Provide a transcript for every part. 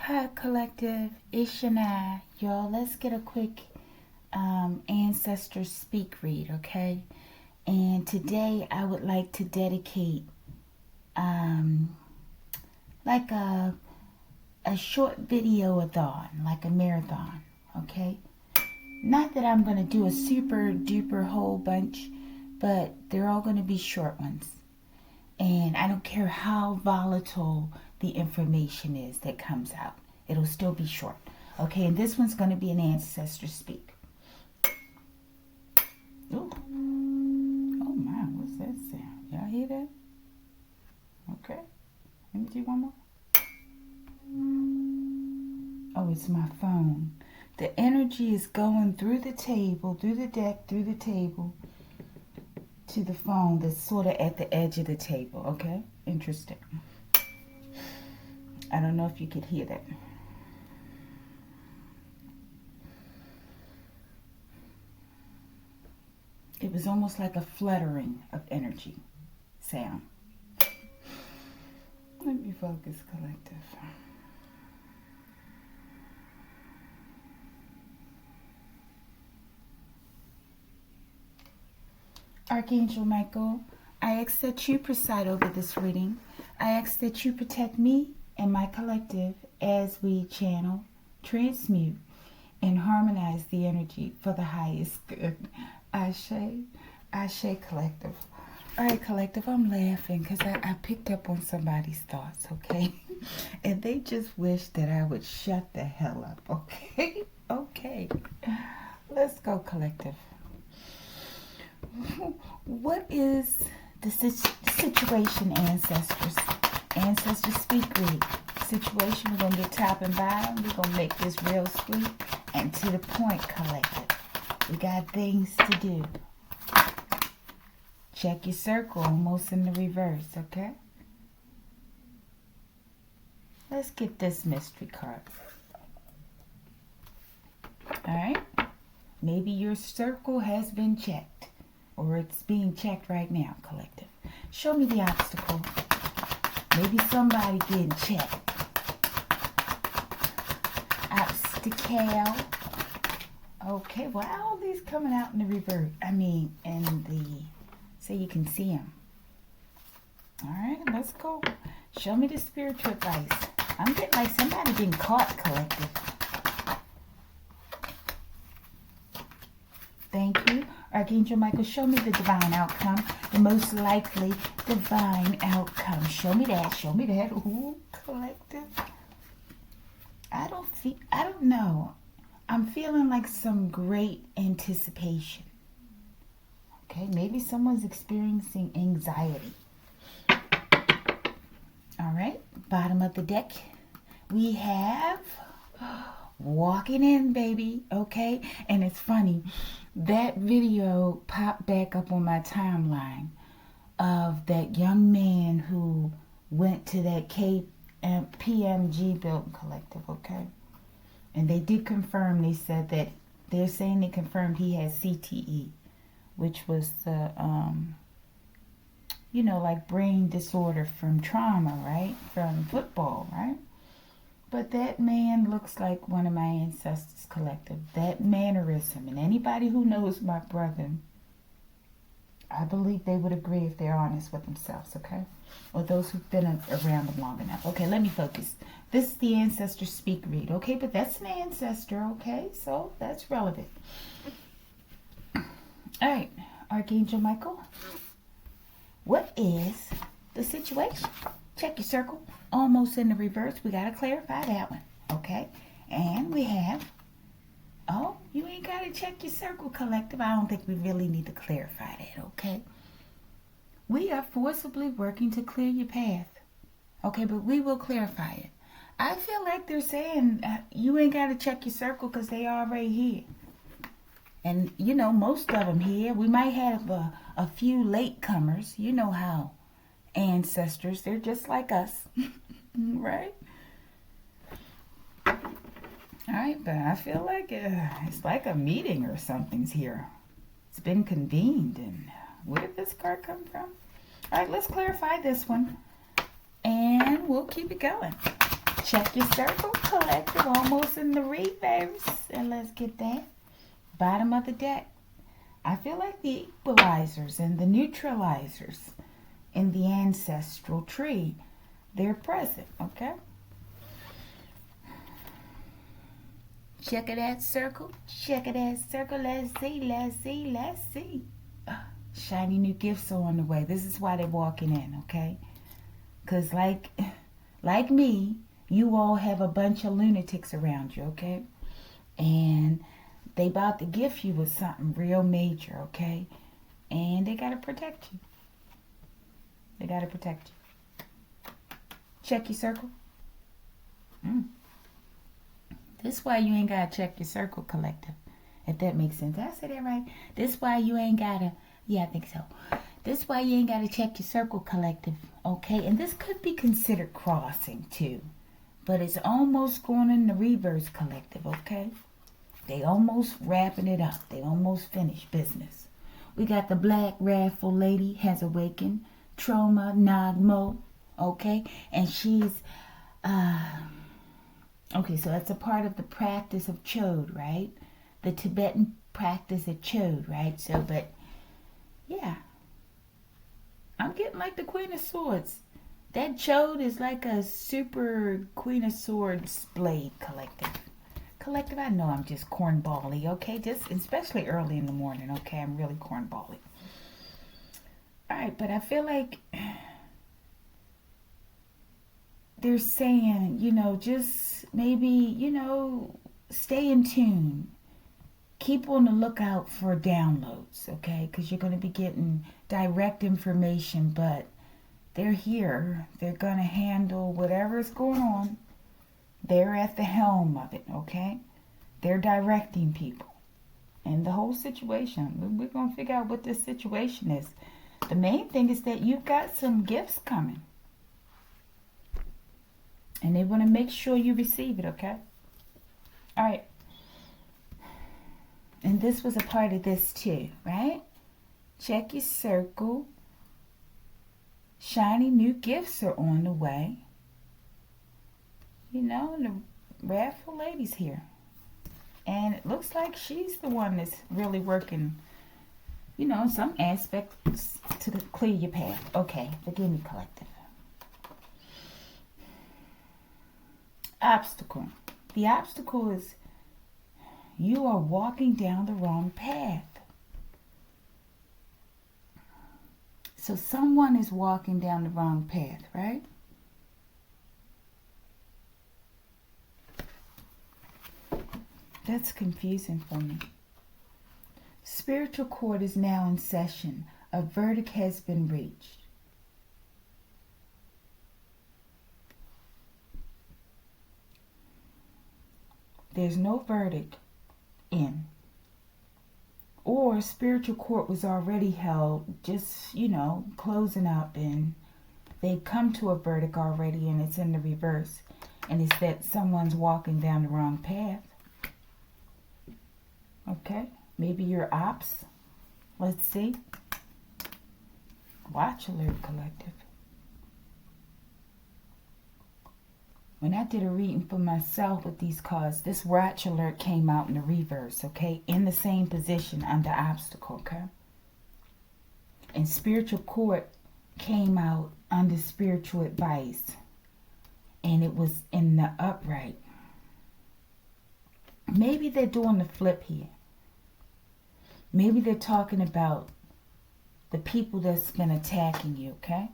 Hi, Collective. It's Shania. Y'all, let's get a quick ancestor speak read, okay? And today I would like to dedicate like a short video-a-thon, like a marathon, okay? Not that I'm going to do a super duper whole bunch, but they're all going to be short ones. And I don't care how volatile the information is that comes out. It'll still be short. Okay, and this one's going to be an ancestor speak. Ooh. Oh my, what's that sound? Y'all hear that? Okay. Let me do one more. Oh, it's my phone. The energy is going through the table, through the deck, through the table, to the phone that's sort of at the edge of the table, okay? Interesting. I don't know if you could hear that. It was almost like a fluttering of energy sound. Let me focus, Collective. Archangel Michael, I ask that you preside over this reading. I ask that you protect me and my collective as we channel, transmute, and harmonize the energy for the highest good. Ashe, Ashe, Collective. All right, Collective, I'm laughing because I picked up on somebody's thoughts, okay? And they just wish that I would shut the hell up, okay? Okay. Let's go, Collective. What is the situation, ancestors? Ancestors speak read. Situation, we're going to get top and bottom. We're going to make this real sweet and to the point, Collective. We got things to do. Check your circle, almost in the reverse, okay? Let's get this mystery card. All right? Maybe your circle has been checked. Or it's being checked right now, Collective. Show me the obstacle. Maybe somebody getting checked. Obstacle. Okay, well, all these coming out in the reverse. I mean, in the, so you can see them. All right, let's go. Show me the spiritual advice. I'm getting like somebody getting caught, Collective. Thank you. Archangel Michael, show me the divine outcome, the most likely divine outcome. Show me that. Show me that. Ooh, Collective. I don't know. I'm feeling like some great anticipation. Okay, maybe someone's experiencing anxiety. All right, bottom of the deck, we have walking in, baby. Okay, and it's funny. That video popped back up on my timeline of that young man who went to that PMG building, Collective, okay? And they did confirm, they said that, they're saying they confirmed he has CTE, which was the, you know, like brain disorder from trauma, right? From football, right? But that man looks like one of my ancestors, Collective. That mannerism. And anybody who knows my brother, I believe they would agree if they're honest with themselves, okay? Or those who've been around them long enough. Okay, let me focus. This is the ancestor speak read, okay? But that's an ancestor, okay? So that's relevant. All right, Archangel Michael. What is the situation? Check your circle. Almost in the reverse. We got to clarify that one. Okay? And we have... Oh, you ain't got to check your circle, Collective. I don't think we really need to clarify that. Okay? We are forcibly working to clear your path. Okay? But we will clarify it. I feel like they're saying you ain't got to check your circle because they already here. And, you know, most of them here. We might have a few latecomers. You know how ancestors, they're just like us. Right? All right, but I feel like it's like a meeting or something's here. It's been convened. And where did this card come from? All right, let's clarify this one. And we'll keep it going. Check your circle collective, almost in the reverse. And let's get that. Bottom of the deck. I feel like the equalizers and the neutralizers in the ancestral tree, they're present, okay? Check it out, circle. Check it out, circle. Let's see, let's see, let's see. Shiny new gifts are on the way. This is why they're walking in, okay? Because like me, you all have a bunch of lunatics around you, okay? And they about to gift you with something real major, okay? And they got to protect you. They got to protect you. Check your circle. This why you ain't got to check your circle collective. If that makes sense. Did I say that right? This why you ain't got to, yeah, I think so. This why you ain't got to check your circle collective, okay? And this could be considered crossing too. But it's almost going in the reverse collective, okay? They almost wrapping it up. They almost finished business. We got the black wrathful lady has awakened. Trauma Nagmo, okay? And she's, okay, so that's a part of the practice of Chode, right? The Tibetan practice of Chode, right? So, but, yeah. I'm getting like the Queen of Swords. That Chode is like a super Queen of Swords blade collective. Collective, I know I'm just cornbally, okay? Just especially early in the morning, okay? I'm really cornbally. Alright, but I feel like they're saying, just maybe, stay in tune. Keep on the lookout for downloads, okay? Because you're going to be getting direct information, but they're here. They're going to handle whatever's going on. They're at the helm of it, okay? They're directing people. And the whole situation, we're going to figure out what this situation is. The main thing is that you've got some gifts coming. And they want to make sure you receive it, okay? All right. And this was a part of this too, right? Check your circle. Shiny new gifts are on the way. And the wrathful lady's here. And it looks like she's the one that's really working, in some aspects to clear your path. Okay, forgive me, collective. Obstacle. The obstacle is you are walking down the wrong path. So someone is walking down the wrong path, right? That's confusing for me. Spiritual court is now in session. A verdict has been reached. There's no verdict in. Or spiritual court was already held, just, closing up, and they've come to a verdict already, and it's in the reverse. And it's that someone's walking down the wrong path. Okay, maybe your ops. Let's see. Watch alert, collective. When I did a reading for myself with these cards, this watch alert came out in the reverse, okay? In the same position under obstacle, okay? And spiritual court came out under spiritual advice. And it was in the upright. Maybe they're doing the flip here. Maybe they're talking about the people that's been attacking you, okay?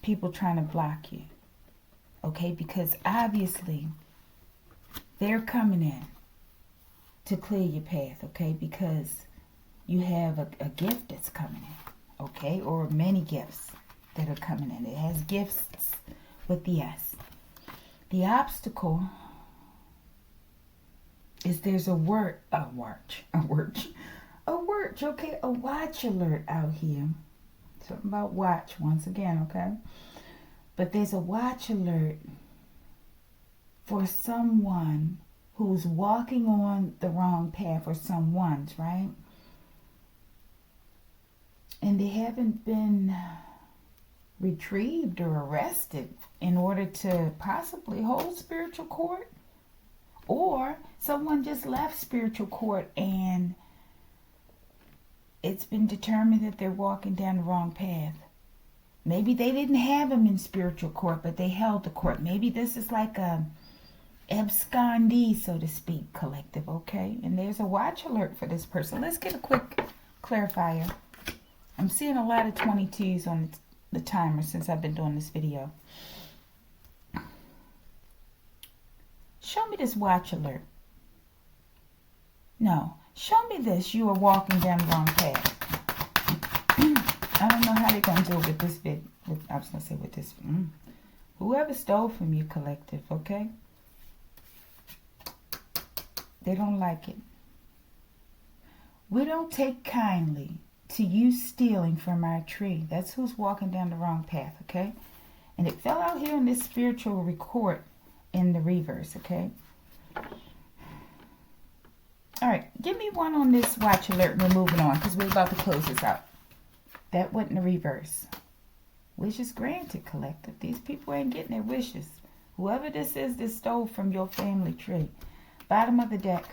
People trying to block you. Okay, because obviously they're coming in to clear your path, okay? Because you have a gift that's coming in, okay? Or many gifts that are coming in. It has gifts with the S. The obstacle is there's a watch, okay? A watch alert out here. Something about watch once again, okay? But there's a watch alert for someone who's walking on the wrong path, or someone's, right? And they haven't been retrieved or arrested in order to possibly hold spiritual court, or someone just left spiritual court and it's been determined that they're walking down the wrong path. Maybe they didn't have them in spiritual court, but they held the court. Maybe this is like a abscondee, so to speak, collective, okay? And there's a watch alert for this person. Let's get a quick clarifier. I'm seeing a lot of 22s on the timer since I've been doing this video. Show me this watch alert. No, show me this. You are walking down the wrong path. I don't know how they're going to do it with this bit. I was going to say with this. Whoever stole from you, collective, okay? They don't like it. We don't take kindly to you stealing from our tree. That's who's walking down the wrong path, okay? And it fell out here in this spiritual record in the reverse, okay? All right, give me one on this watch alert. We're moving on because we're about to close this out. That went in the reverse. Wishes granted, collective. These people ain't getting their wishes. Whoever this is that stole from your family tree. Bottom of the deck.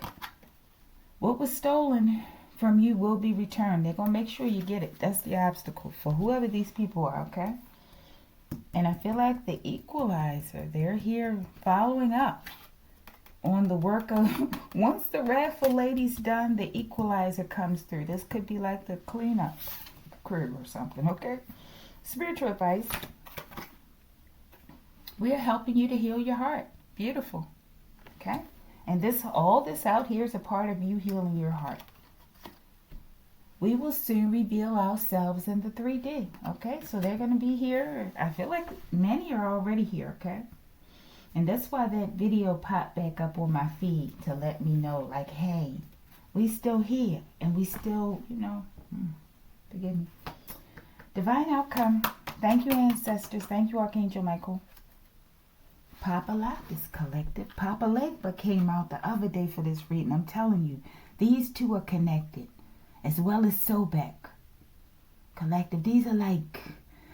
What was stolen from you will be returned. They're going to make sure you get it. That's the obstacle for whoever these people are, okay? And I feel like the equalizer, they're here following up on the work of, once the Wrathful lady's done, the equalizer comes through. This could be like the cleanup crew or something, okay? Spiritual advice. We are helping you to heal your heart. Beautiful, okay? And all this out here is a part of you healing your heart. We will soon reveal ourselves in the 3D, okay? So they're going to be here. I feel like many are already here, okay? And that's why that video popped back up on my feed to let me know, like, hey, we still here. And we still, forgive me. Divine outcome. Thank you, ancestors. Thank you, Archangel Michael. Papallappus collective. Papallappus came out the other day for this reading. I'm telling you, these two are connected. As well as Sobek collective. These are like,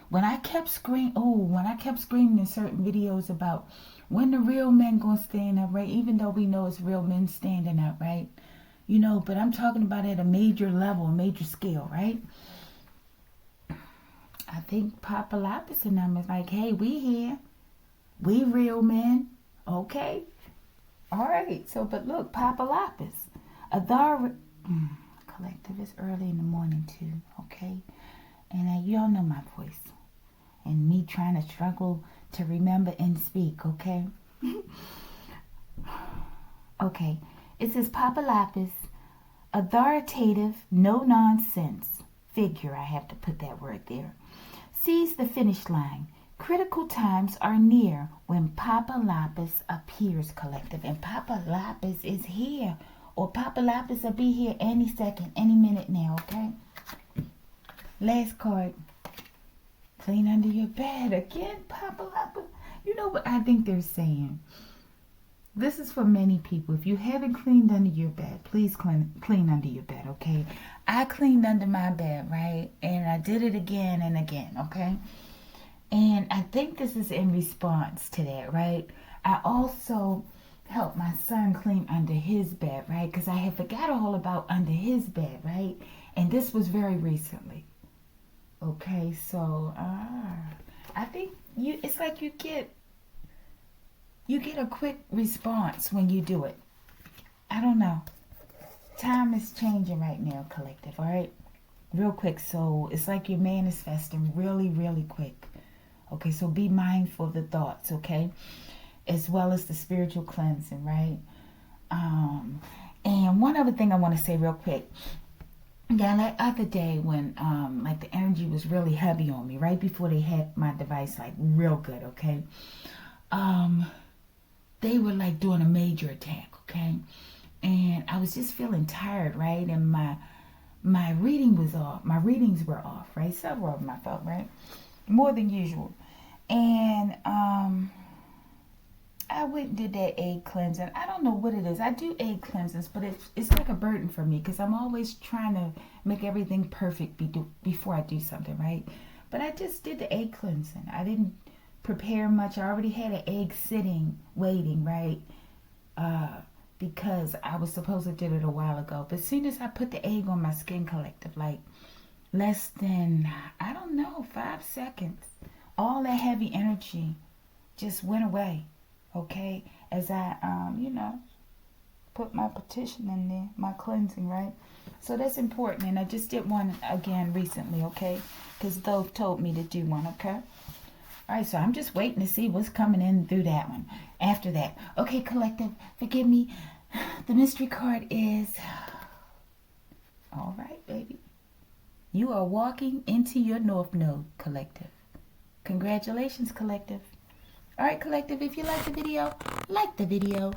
when I kept screaming in certain videos about when the real men gonna stand up, right? Even though we know it's real men standing up, right? But I'm talking about at a major level, a major scale, right? I think Papallappus and them is like, hey, we here. We real men. Okay. All right. So, but look, Papallappus. Collective is early in the morning too, okay? And y'all know my voice. And me trying to struggle to remember and speak, okay? Okay. It says Papallappus, authoritative, no-nonsense figure, I have to put that word there, sees the finish line. Critical times are near when Papallappus appears, collective. And Papallappus is here. Or Papallappus will be here any second, any minute now, okay? Last card. Clean under your bed. Again, Papallappus. You know what I think they're saying? This is for many people. If you haven't cleaned under your bed, please clean under your bed, okay? I cleaned under my bed, right? And I did it again and again, okay? And I think this is in response to that, right? I also help my son clean under his bed, right? Because I had forgot all about under his bed, right? And this was very recently. Okay, so I think it's like you get a quick response when you do it. I don't know. Time is changing right now, collective, all right? Real quick, so it's like you're manifesting really, really quick. Okay, so be mindful of the thoughts, okay? As well as the spiritual cleansing, right? And one other thing I want to say real quick. Yeah, like other day when like the energy was really heavy on me, right before they had my device like real good, okay? They were like doing a major attack, okay? And I was just feeling tired, right? And my reading was off. My readings were off, right? Several of them I felt, right? More than usual. And I went and did that egg cleansing. I don't know what it is. I do egg cleansings, but it's like a burden for me because I'm always trying to make everything perfect before I do something, right? But I just did the egg cleansing. I didn't prepare much. I already had an egg sitting, waiting, right? Because I was supposed to do it a while ago. But as soon as I put the egg on my Skin Collective, like less than, I don't know, 5 seconds, all that heavy energy just went away, okay? As I, put my petition in there, my cleansing, right? So that's important. And I just did one again recently, okay? Because Dove told me to do one, okay? All right, so I'm just waiting to see what's coming in through that one. After that, okay, Collective, forgive me. The mystery card is, all right, baby. You are walking into your North Node, Collective. Congratulations, Collective. All right, Collective, if you like the video, like the video.